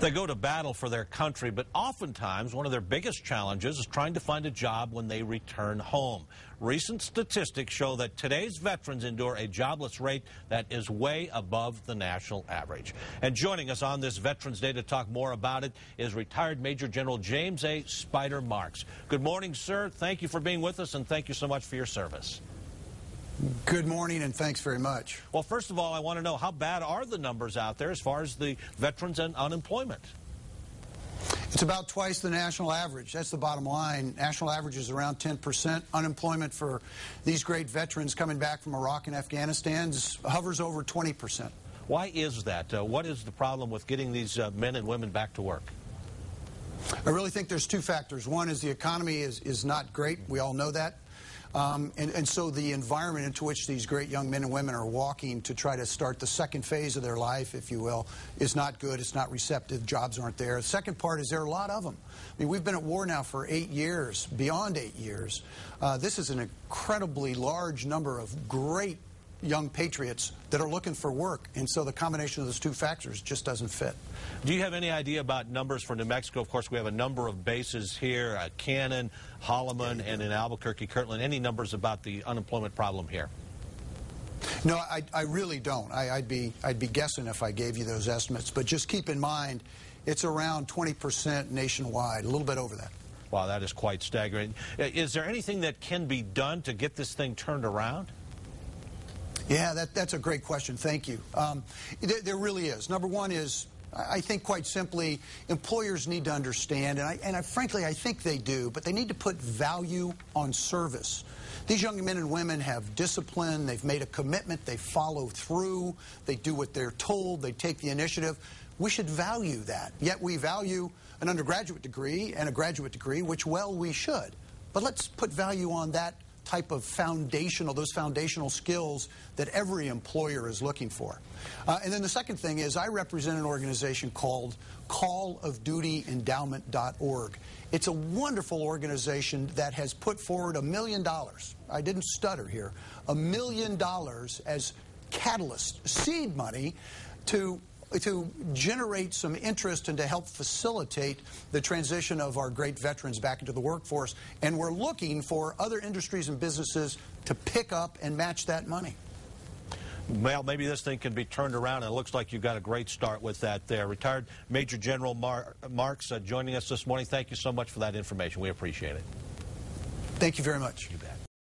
They go to battle for their country, but oftentimes one of their biggest challenges is trying to find a job when they return home. Recent statistics show that today's veterans endure a jobless rate that is way above the national average. And joining us on this Veterans Day to talk more about it is retired Major General James A. Spider Marks. Good morning, sir. Thank you for being with us, and thank you so much for your service. Good morning, and thanks very much. Well, first of all, I want to know, how bad are the numbers out there as far as the veterans and unemployment? It's about twice the national average. That's the bottom line. National average is around 10%. Unemployment for these great veterans coming back from Iraq and Afghanistan hovers over 20%. Why is that? What is the problem with getting these men and women back to work? I really think there's two factors. One is the economy is not great. We all know that. And so the environment into which these great young men and women are walking to try to start the second phase of their life, if you will, is not good. It's not receptive. Jobs aren't there. The second part is there are a lot of them. I mean, we've been at war now for 8 years, beyond 8 years. This is an incredibly large number of great young patriots that are looking for work, and so the combination of those two factors just doesn't fit. Do you have any idea about numbers for New Mexico? Of course, we have a number of bases here, Cannon, Holloman, and in Albuquerque, Kirtland. Any numbers about the unemployment problem here? No, I really don't. I'd be guessing if I gave you those estimates, but just keep in mind it's around 20% nationwide, a little bit over that. Wow, that is quite staggering. Is there anything that can be done to get this thing turned around? Yeah, that's a great question. Thank you. There really is. Number one is, I think quite simply, employers need to understand, and frankly, I think they do, but they need to put value on service. These young men and women have discipline, they've made a commitment, they follow through, they do what they're told, they take the initiative. We should value that. Yet we value an undergraduate degree and a graduate degree, which, well, we should. But let's put value on that type of those foundational skills that every employer is looking for. And then the second thing is, I represent an organization called callofdutyendowment.org. It's a wonderful organization that has put forward $1 million. I didn't stutter here. $1 million as catalyst, seed money, to generate some interest and to help facilitate the transition of our great veterans back into the workforce. And we're looking for other industries and businesses to pick up and match that money. Well, maybe this thing can be turned around, and it looks like you've got a great start with that there. Retired Major General Marks joining us this morning. Thank you so much for that information. We appreciate it. Thank you very much. You bet.